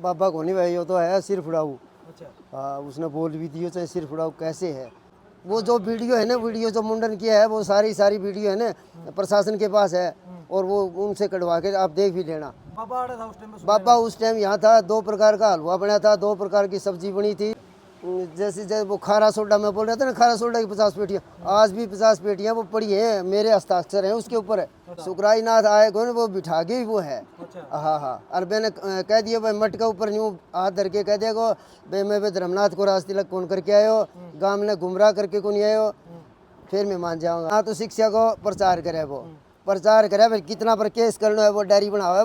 बाबा को नहीं भाई, वो तो है सिर फुड़ाऊ। अच्छा। हाँ, उसने बोल भी दियो चाहे सिर फुड़ाऊ कैसे है। वो जो वीडियो है ना, वीडियो जो मुंडन किया है वो सारी वीडियो है ना प्रशासन के पास है, और वो उनसे कटवा के आप देख भी लेना। बाबा आ रहा था उस टाइम पे? बाबा उस टाइम यहाँ था, 2 प्रकार का हलवा बना था, 2 प्रकार की सब्जी बनी थी। जैसे वो खारा सोडा मैं बोल रहा था ना, खारा सोडा की 50 पेटियाँ, आज भी 50 पेटियाँ वो पड़ी हैं, मेरे हस्ताक्षर हैं उसके ऊपर है। सुखराई नाथ आए को वो बिठा के वो है। अच्छा। हाँ हाँ, और मैंने कह दिया भाई मट के ऊपर यूँ हाथ धर के कह दिया को भाई मैं धर्मनाथ को राज तिलक कौन करके आयो, गांव में गुमराह करके कौन आयो, फिर मैं मान जाऊंगा। हाँ, तो शिक्षा को प्रचार करे, वो प्रचार करे भाई, कितना पर केस करना है वो डायरी बनावा है,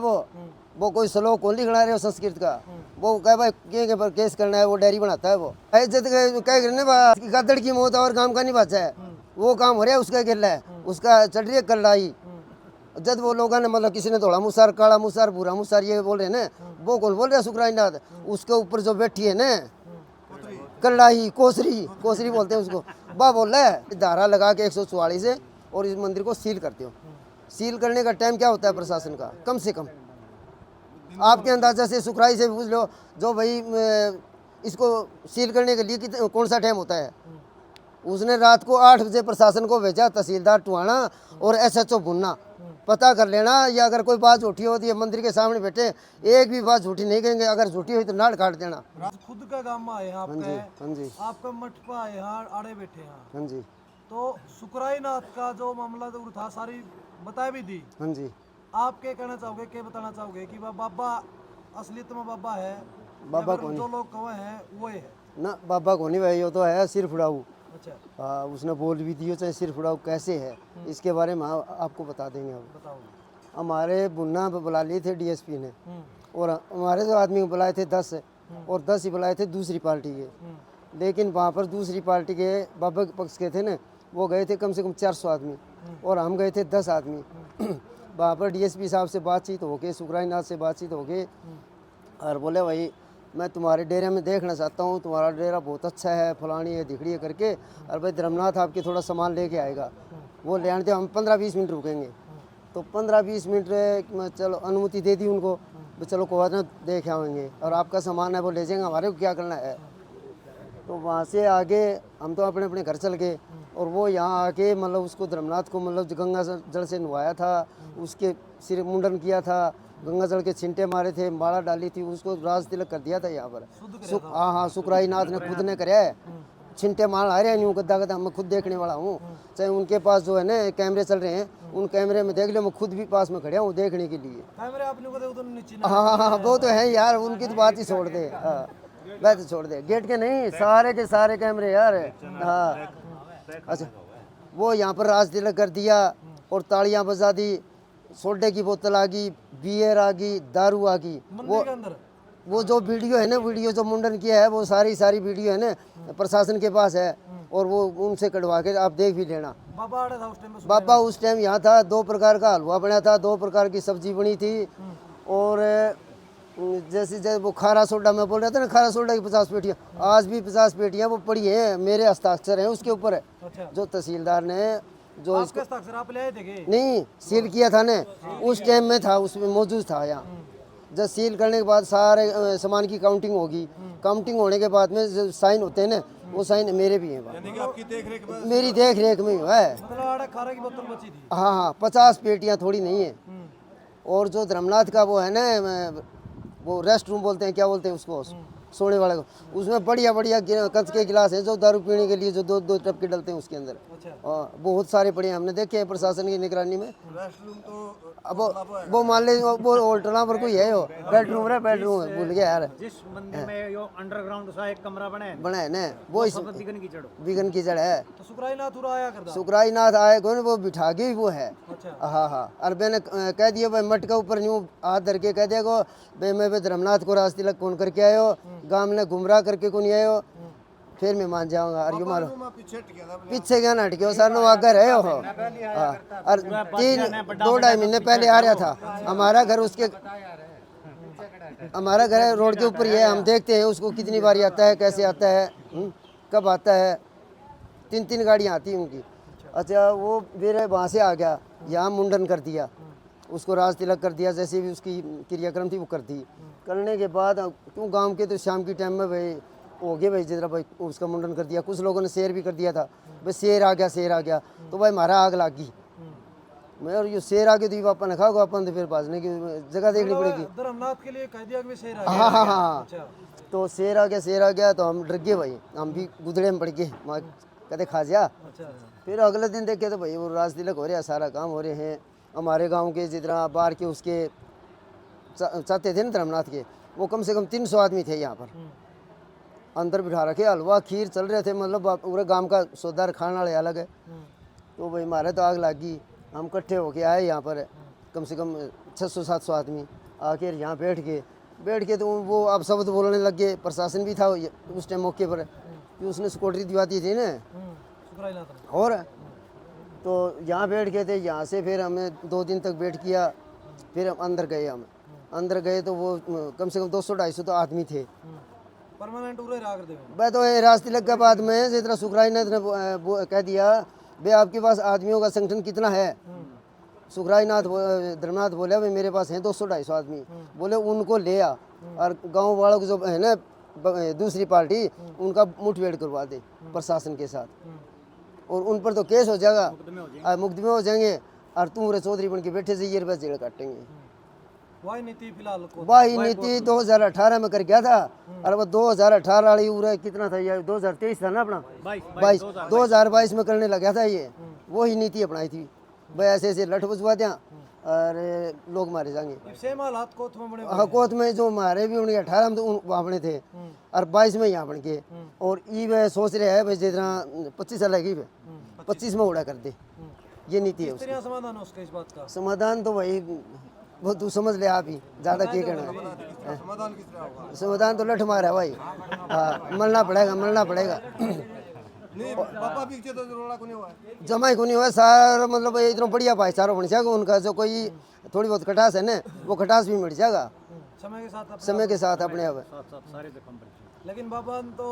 वो कोई श्लोक कौन लिखना रहे हो संस्कृत का, वो कहे भाई के पर केस करना है वो डायरी बनाता है। वो इज्जत कह करने गदड़ की मौत और काम का नहीं बचा है, वो काम हो रहा है उसका गिरला है, उसका चढ़ रही है कल्लाई। जब वो लोगों ने मतलब किसी ने थोड़ा मुसार, काला मुसार, भूरा मुसार ये बोल रहे ना, वो कौन बोल रहे हैं सुखराई नाथ, उसके ऊपर जो बैठी है ना कल्लाई, कोसरी बोलते हैं उसको, वह बोल रहा है धारा लगा के 144 से और इस मंदिर को सील करते हो। सील करने का टाइम क्या होता है प्रशासन का, कम से कम आपके अंदाजा से सुखराई से पूछ लो, जो भाई इसको सील करने के लिए कौन सा टाइम होता है। उसने रात को 8 बजे प्रशासन को भेजा, तहसीलदार टुहाना और SHO भुन्ना, पता कर लेना, या अगर कोई बात झूठी होती है मंदिर के सामने बैठे, एक भी बात झूठी नहीं कहेंगे, अगर झूठी हुई तो नाड़ काट देना। खुद का गांव में आए हैं आपके, हाँ जी, आपका मठ पर आए यहाँ आड़े बैठे हैं। हाँ जी, तो सुखराई नाथ का जो मामला जो था सारी बता भी दी, हाँ जी। आप क्या कहना चाहोगे, क्या बताना चाहोगे कि वह बाबा असलियत में बाबा है, बाबा या फिर कौन जो लोग कहे हैं वो है? ना, बाबा को नहीं भाई, वो तो है सिर फुड़ाऊ। अच्छा। हाँ, उसने बोल भी दियो चाहे सिर फुड़ाऊ कैसे है, इसके बारे में आपको बता देंगे। अब बताओ। हमारे बुन्ना पे बुला लिए थे DSP ने, और हमारे जो आदमी को बुलाए थे 10, और 10 ही बुलाए थे दूसरी पार्टी के, लेकिन वहाँ पर दूसरी पार्टी के बाबा के पक्ष के थे ना, वो गए थे कम से कम 400 आदमी, और हम गए थे 10 आदमी। वहाँ पर DSP साहब से बातचीत हो गई, सुखराई नाथ से बातचीत हो गई, और बोले भाई मैं तुम्हारे डेरे में देखना चाहता हूँ, तुम्हारा डेरा बहुत अच्छा है, फलानी है दिखड़ी है करके, और भाई धर्मनाथ आपके थोड़ा सामान लेके आएगा, वो ले आने, हम 15-20 मिनट रुकेंगे। तो 15-20 मिनट में चलो अनुमति दे दी उनको, चलो कोई ना देख आएंगे, और आपका सामान है वो ले जाएंगे, हमारे को क्या करना है। तो वहाँ से आगे हम तो अपने अपने घर चल गए, और वो यहाँ आके मतलब उसको धर्मनाथ को मतलब गंगा जल से नहवाया था, उसके सिर मुंडन किया था, गंगा जल के छिंटे मारे थे, माला डाली थी, उसको राज तिलक कर दिया था यहाँ पर। हाँ हाँ, सुखराई नाथ ने खुद ने कराया है, छिंटे मार आ रहे हैं, यूँ गद्दा गद्दा, मैं खुद देखने वाला हूँ। चाहे उनके पास जो है ना कैमरे चल रहे हैं, उन कैमरे में देख लो, मैं खुद भी पास में खड़े हूँ देखने के लिए। कैमरे आपने को देखो तो नीचे हाँ हाँ हाँ, वो तो है यार, उनकी तो बात ही छोड़ दे। हाँ, बात छोड़ दे, गेट के नहीं, सारे के सारे कैमरे यार। हाँ अच्छा, वो यहाँ पर राज तिलक कर दिया, और तालियां बजा दी, सोडे की बोतल आ गई, बियर आ गई, दारू आ गई। वो जो वीडियो है ना, वीडियो जो मुंडन किया है वो सारी वीडियो है ना प्रशासन के पास है, और वो उनसे कटवा के आप देख भी लेना। बाबा आ रहा था उस टाइम पे? बाबा उस टाइम यहाँ था, 2 प्रकार का हलवा बना था, 2 प्रकार की सब्जी बनी थी, और जैसे वो खारा सोडा मैं बोल रहा था ना, खारा सोडा की 50 पेटियाँ, आज भी 50 पेटियाँ वो पड़ी हैं, मेरे हस्ताक्षर हैं उसके ऊपर है। अच्छा। जो तहसीलदार ने जो इसको हस्ताक्षर आप ले आए थे? नहीं, सील किया था ना, उस टाइम में था, उसमें मौजूद था यहाँ। जब सील करने के बाद सारे सामान की काउंटिंग होगी, काउंटिंग होने के बाद में जो साइन होते हैं ना, वो साइन मेरे भी हैं, मेरी देख रेख में हुआ है। मतलब खारा की बोतल बची थी? हाँ हाँ, 50 पेटियाँ थोड़ी नहीं है। और जो धर्मनाथ का वो है ना, वो रेस्ट रूम बोलते हैं, क्या बोलते हैं उसको, सोने वाले को, उसमें बढ़िया बढ़िया कंच के गिलास है जो दारू पीने के लिए जो 2-2 टप के डलते हैं उसके अंदर। अच्छा। बहुत सारे पड़े हैं, हमने देखे हैं प्रशासन की निगरानी में। अब वो मान ले वो होटलों पर कोई है, वो बेडरूम है, बेडरूम है, भूल गया यार। जिस मंदिर में यो अंडरग्राउंड सा एक कमरा बना है ना, वो इस बिगन कीचड़ है। तो सुखराई नाथ आया करता? सुखराई नाथ आए कौन, वो बिठा के वो है। अच्छा। हाँ हाँ, और मैंने कह दिया भाई मट के ऊपर यूँ हाथ धर के कह दिया को भाई मैं धर्मनाथ को राज तिलक कौन करके आयो, गांव में गुमराह करके कौन आयो, फिर मैं मान जाऊंगा। और यू मारो पीछे क्या नाटक हो सर, आगे रहे हो। और 2-2.5 महीने पहले आ रहा था, हमारा घर उसके, हमारा घर रोड के ऊपर ही है, हम देखते हैं उसको कितनी बारी आता है, कैसे आता है, कब आता है, 3-3 गाड़ियाँ आती हैं उनकी। अच्छा, वो मेरे वहाँ से आ गया, यहाँ मुंडन कर दिया, उसको राज तिलक कर दिया, जैसे भी उसकी क्रियाक्रम थी वो कर दी। करने के बाद क्यों गांव के तो शाम की टाइम में भाई हो गया भाई जिधर भाई उसका मुंडन कर दिया, कुछ लोगों ने शेर भी कर दिया था, भाई शेर आ गया शेर आ गया, तो भाई हमारा आग लागी। मैं और ये शेर आगे तो अपन खा गो, अपन तो फिर भाजने की जगह देखनी पड़ेगी। धर्मनाथ के लिए कह दिया कि शेर आ हाँ हाँ हाँ, अच्छा। तो शेर आ गया तो हम डर गए भाई, हम भी गुदड़े में पड़ गए, माँ कहते खा जा। अच्छा फिर अगले दिन देखे तो भाई वो राज तिलक हो रहा, सारा काम हो रहे हैं। हमारे गांव के जितना बाहर के उसके चाहते थे ना धर्मनाथ के, वो कम से कम 300 आदमी थे यहाँ पर, अंदर बिठा रखे, हलवा खीर चल रहे थे, मतलब पूरे गांव का सौदार खाने वाले अलग है। तो भाई हमारे तो आग लगी, हम इकट्ठे होके आए यहाँ पर, कम से कम 600-700 आदमी आके यहाँ बैठ के तो वो अब शब्द बोलने लग गए। प्रशासन भी था उस टाइम मौके पर, कि उसने स्कूटरी दिवाती थी ना, और तो यहाँ बैठ गए थे। यहाँ से फिर हमें 2 दिन तक वेट किया, फिर हम अंदर गए तो वो कम से कम 200-250 तो आदमी थे। परमानेंट उरे राग दे मैं तो ये राज तिलक के बाद में जितना सुखराज नाथ ने कह दिया, भाई आपके पास आदमियों का संगठन कितना है? सुखराज नाथ धर्मनाथ बोले भाई मेरे पास हैं 200-250 आदमी, बोले उनको ले आ, और गांव वालों को जो है ना दूसरी पार्टी, उनका मुठभेड़ करवा दे प्रशासन के साथ, और उन पर तो केस हो जाएगा, मुकदमे हो जाएंगे, और तुम रे चौधरी बन के बैठे से ये रुपये जेल काटेंगे। वही नीति फिलहाल वही नीति 2018 में कर गया था, और वो 2018 वाली उरे कितना था ये 2023 था ना अपना 2022 में करने लगा था ये, वही नीति अपनाई थी भाई, ऐसे ऐसे लठ बुझवा दिया और लोग मारे जाएंगे। सेम हालात कोत में बने। हाँ, कोत में जो मारे भी उनके 18 में तो वहाँ बने थे, और 22 में यहाँ बन के, और ई वे सोच रहे हैं भाई जितना 25 साल लगी 25 में उड़ा कर दे, ये नीति है उसकी। समाधान है उसका इस बात का? समाधान तो वही वो तू समझ ले आप ही, ज़्यादा क्या कहना है। समाधान किस तरह होगा? समाधान तो लठ मार है भाई, हाँ मरना पड़ेगा। नहीं पापा पीछे तो रोड़ा को नहीं हुआ है। जमा को नहीं हुआ सारा, मतलब इतना बढ़िया भाईचारा बन जाएगा उनका, जो कोई थोड़ी बहुत खटास है ना, वो खटास भी मिट जाएगा समय के साथ अपने आप। लेकिन बाबा तो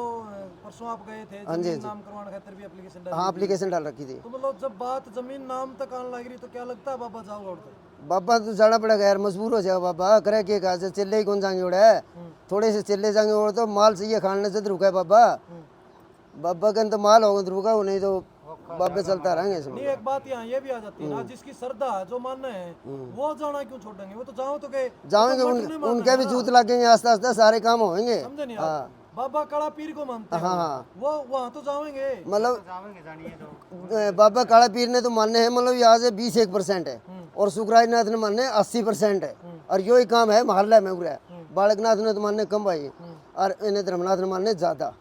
परसों आप गए थे हाँ जी, जमीन नाम करवाने खातिर भी एप्लीकेशन डाली। हाँ एप्लीकेशन डाल रखी थी। तो मतलब जब बात जमीन नाम तक आने लग रही तो क्या लगता है बाबा जाओगे उड़ते? बाबा तो जाना पड़ेगा यार, मजबूर हो जाएगा बाबा, करे के कहा से चिल्ले ही कौन जाएंगे उड़े, थोड़े से चिल्ले जाएंगे उड़, तो माल चाहिए खाने से रुका है बाबा के तो माल होगा तो रुका हो, नहीं तो बाबे चलता रहेंगे इसमें। नहीं एक बात यहाँ ये भी आ जाती है ना, जिसकी श्रद्धा है जो मानना है वो जाना क्यों छोड़ेंगे? वो तो जाओ तो गए, जाएंगे, उनके भी जूत लगेंगे, आस्ते आस्ते सारे काम होंगे। समझे नहीं आप? बाबा काला पीर को मानते हैं, हाँ वो वहाँ तो जाएंगे, मतलब बाबा काला पीर ने तो मानने हैं, मतलब यहाँ से 20-1% है, और सुखराज नाथ ने मानने 80% है, और यो ही काम है मोहल्ले में पूरा। बालकनाथ ने तो मानने कम भाई, और इन्हें धर्मनाथ ने मानने ज़्यादा।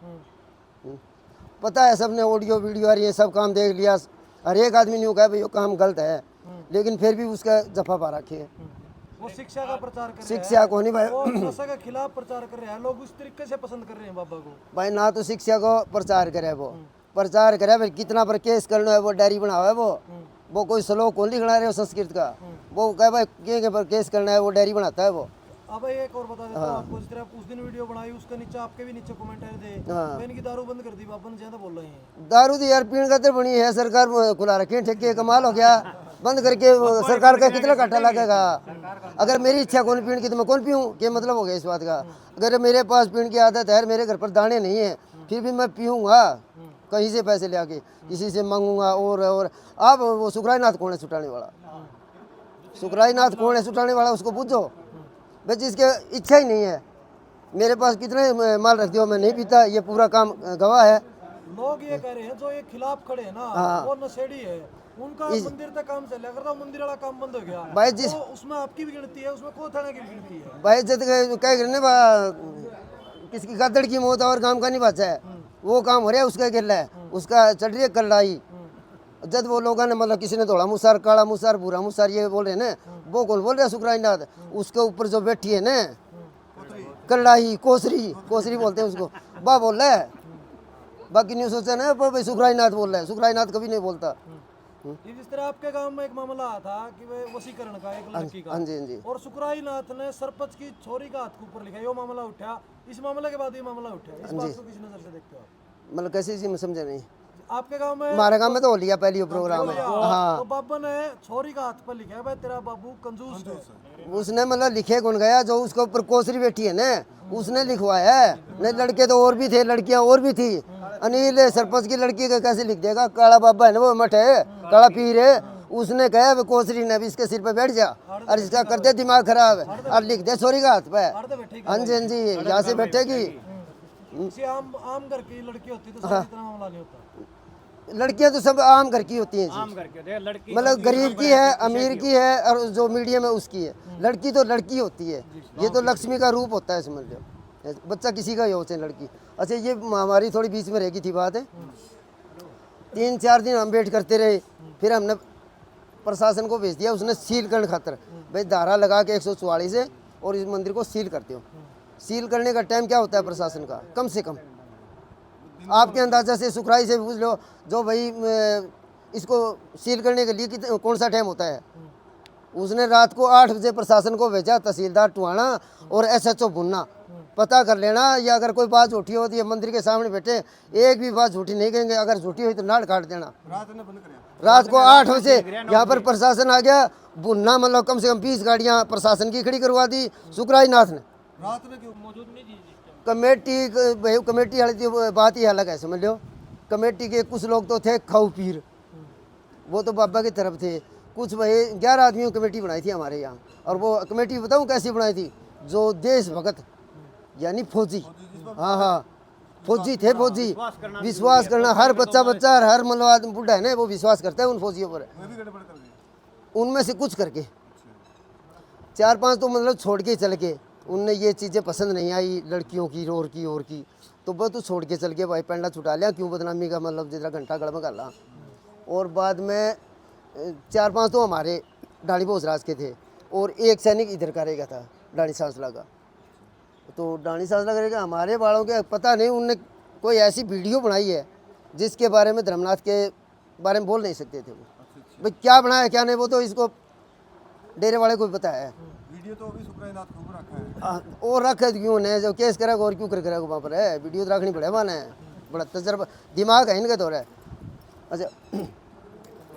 पता है सबने ऑडियो वीडियो आ रही है, सब काम देख लिया, हर एक आदमी ने कहा भाई ये काम गलत है, लेकिन फिर भी उसका जफा पा रखे है। वो शिक्षा का प्रचार कर रहे हैं, शिक्षा को नहीं भाई, वो नशा के खिलाफ प्रचार कर रहे हैं, लोग उस तरीके से पसंद कर रहे हैं बाबा को भाई। ना तो शिक्षा को प्रचार करे, वो प्रचार करे भाई, कितना पर केस करना है, वो डायरी बनावा है, वो कोई श्लोक कौन लिखना रहे हो संस्कृत का, वो कहे भाई के पर केस करना है, वो डायरी बनाता है वो। अब एक और बता देता हूँ आपको, जिस तरह आप उस दिन वीडियो बनाई उसके नीचे आपके भी नीचे कमेंट आए थे इनकी दारू बंद कर दी, बाबा ने ज्यादा बोल रहे हैं। दारू तो यार पीण खातिर बनी है, सरकार खुला रखी है, ठेके कमाल हो गया, बंद करके सरकार का कितना घाटा लगेगा? अगर मेरी इच्छा कौन पीण की तो मैं कौन पीऊँ, क्या मतलब हो गया इस बात का? अगर मेरे पास पीण की आदत है, मेरे घर पर दाने नहीं है, फिर भी मैं पीऊँगा कहीं से पैसे ले आके, किसी से मांगूंगा। और आप वो सुखराज नाथ कौन है छुटाने वाला? सुखराज नाथ कौन है छुटाने वाला? उसको पूछो भाई, जिसके इच्छा ही नहीं है। मेरे पास कितने माल रख दियो, मैं नहीं पीता, ये पूरा काम गवाह है। लोग ये कह रहे हैं जो ये खिलाफ खड़े हैं ना, वो नशेड़ी है, उनका मंदिर तक काम चले, अगर तो मंदिर वाला काम बंद हो गया भाई, जिस तो उसमें आपकी भी गिनती है, उसमें को थाने की भी गिनती है भाई। जब कह करने किसकी गदड़ की मौत और काम का नहीं बचा है, वो काम हो रहा है उसका गिर है, उसका चल रही है कल्लाई। जब वो लोगों ने मतलब किसी ने थोड़ा मुसार, काला मुसार, बुरा मुसार ये बोल रहे हैं ना, वो कौन बोल रहा है? सुखराज नाथ। उसके ऊपर जो बैठी है ना कल्लाई, कोसरी बोलते हैं उसको, वाह बोल रहा है। बाकी नहीं सोचा ना भाई सुखराज नाथ बोल रहा है, सुखराज नाथ कभी नहीं बोलता। जिस तरह आपके गांव में एक मामला आया था कि वे वसीकरण का, एक लड़की का, हाँ जी, और सुखराज नाथ ने सरपंच की छोरी का हाथ के ऊपर लिखा, ये मामला उठा, इस मामले के बाद ये मामला उठा, इस बात को किस नजर से देखते हो आप? मतलब कैसे जी, मैं समझा नहीं। आपके गांव में हमारे गाँव में तो हो लिया पहले ये प्रोग्राम है। हाँ, तो बाबा ने छोरी का हाथ पर लिखा है भाई तेरा बाबू कंजूस है। उसने मतलब लिखे कौन गया, जो उसके ऊपर कोसरी बैठी है ना, उसने लिखवाया है। नहीं लड़के तो और भी थे, लड़कियां और भी थी। अनिल सरपंच की लड़की का कैसे लिख देगा, काला बाबा है ना वो मठ है, काला पीर है, उसने कहा वे कोसरी ने भी इसके सिर पे बैठ जा और इसका करते दिमाग खराब है और लिख दे छोरी का हाथ पे। हाँ जी, हाँ जी, यहाँ से बैठेगी। किसी आम घर की लड़की होती तो शायद इतना मामला नहीं होता। लड़कियां तो सब आम घर की होती हैं जी। आम करके दे लड़की मतलब गरीब की है, अमीर की है, और जो मीडियम है उसकी है। लड़की तो लड़की होती है, ये तो लक्ष्मी का रूप होता है, समझ लो। बच्चा किसी का ही होता है लड़की। अच्छा, ये हमारी थोड़ी बीच में रह गई थी बात है। 3-4 दिन हम वेट करते रहे, फिर हमने प्रशासन को भेज दिया, उसने सील करने खातर भाई धारा लगा के 144 है और इस मंदिर को सील करते हो। सील करने का टाइम क्या होता है प्रशासन का, कम से कम आपके अंदाजा से सुखराई से पूछ लो, जो भाई इसको सील करने के लिए कौन सा टाइम होता है। उसने रात को 8 बजे प्रशासन को भेजा, तहसीलदार टुहाना और SHO भुन्ना, पता कर लेना, या अगर कोई बात झूठी होती है मंदिर के सामने बैठे, एक भी बात झूठी नहीं कहेंगे, अगर झूठी हुई तो नाड़ काट देना। रात को 8 बजे यहाँ पर प्रशासन आ गया, भुन्ना मतलब कम से कम 20 गाड़ियाँ प्रशासन की खड़ी करवा दी सुखराई नाथ ने। रात में क्यों मौजूद नहीं थी? कमेटी भाई, कमेटी वाली बात ही अलग है, समझ लो। कमेटी के कुछ लोग तो थे खाऊ पीर, वो तो बाबा की तरफ थे। कुछ भाई 11 आदमियों की कमेटी बनाई थी हमारे यहाँ, और वो कमेटी बताऊँ कैसी बनाई थी, जो देश भगत यानी फौजी, हाँ हाँ फौजी थे, फौजी विश्वास करना, हर बच्चा और हर मतलब आदमी बुढ़ा है ना, वो विश्वास करता है उन फौजियों पर। उनमें से कुछ करके 4-5 तो मतलब छोड़ के चल के, उनने ये चीज़ें पसंद नहीं आई लड़कियों की और की, तो वो तो छोड़ के चल के भाई पेंडा छुटा लिया, क्यों बदनामी का मतलब जितना घंटा गड़ में कर ला। और बाद में 4-5 तो हमारे डाणी भोजराज के थे, और एक सैनिक इधर का रहेगा था डाणी सांसला का। तो डाणी सांसला करेगा हमारे वालों के पता नहीं, उनने कोई ऐसी वीडियो बनाई है जिसके बारे में धर्मनाथ के बारे में बोल नहीं सकते थे वो। भाई क्या बनाया क्या नहीं, वो तो इसको डेरे वाले को भी पता है। वीडियो तो अभी सुखराईनाथ को रखा है और रखे क्यों नहीं, जो केस करेगा और क्यों करेगा वहाँ पर है, वीडियो तो रखनी पड़े माना है, बड़ा तजर्बा दिमाग है इनका तो है। अच्छा,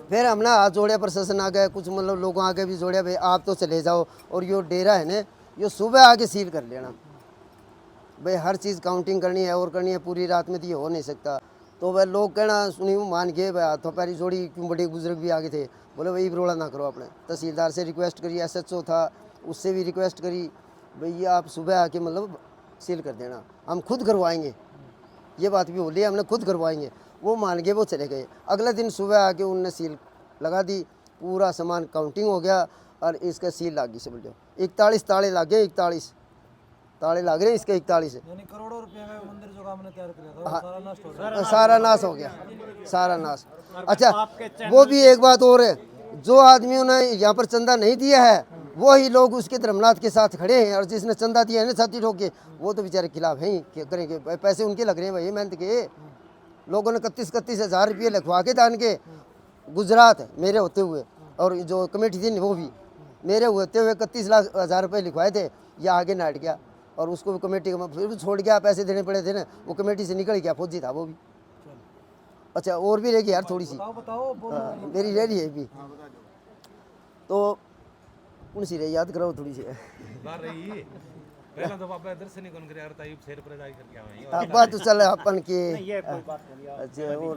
फिर हमने हाथ जोड़े, प्रशासन आ गए, कुछ मतलब लोगों आगे भी जोड़े, भाई आप तो चले जाओ, और यो डेरा है ना, यो सुबह आके सील कर लेना। भाई हर चीज़ काउंटिंग करनी है और करनी है, पूरी रात में तो ये हो नहीं सकता। तो वह लोग कहना सुनी मान के भाई हाथों पैरी जोड़ी, क्यों बड़े बुजुर्ग भी आगे थे, बोले भाई रोड़ा ना करो। अपने तहसीलदार से रिक्वेस्ट करी, SHO था उससे भी रिक्वेस्ट करी, भैया आप सुबह आके मतलब सील कर देना, हम खुद करवाएंगे। ये बात भी बोली हमने, खुद करवाएंगे। वो मान के वो चले गए। अगले दिन सुबह आके उनने सील लगा दी, पूरा सामान काउंटिंग हो गया और इसका सील लग गई। समझ लो 41 ताले लग गए, 41 ताले लग रहे इसके, 41 यानी करोड़ों रुपए में मंदिर जो हमने तैयार किया था सारा नष्ट हो गया। सारा नाश हो गया, सारा नाश। अच्छा, वो भी एक बात और है, जो आदमियों ने यहाँ पर चंदा नहीं दिया है वही लोग उसके धर्मनाथ के साथ खड़े हैं, और जिसने चंदा दिया है ना छाती ठोक के, वो तो बेचारे खिलाफ हैं ही, क्या करेंगे, पैसे उनके लग रहे हैं भाई मेहनत के। लोगों ने 31 हज़ार रुपये लिखवा के दान के, गुजरात मेरे होते हुए, और जो कमेटी थी वो भी मेरे होते हुए 31 हज़ार रुपये लिखवाए थे, या आगे नाट गया, और उसको भी कमेटी का फिर भी छोड़ गया, पैसे देने पड़े थे ना, वो कमेटी से निकल गया, फौजी था वो भी। अच्छा, और भी रहेगी यार थोड़ी सी, बताओ मेरी रह रही है भी, तो कौन सी रही याद कराओ थोड़ी सी। पहला तो बाबा दर्शन ही कौन करे यार, ताई शेर पर जाई करके आवे बात तो चल अपन के। ये कोई बात नहीं है। अच्छा, और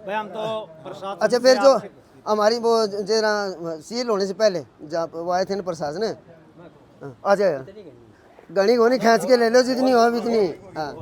भाई हम तो प्रसाद। अच्छा, फिर जो हमारी वो जरा सील होने से पहले जब वो आए थे ना प्रशासन, आ जाए घनी घोनी खींच के ले लो जितनी हो इतनी। हाँ,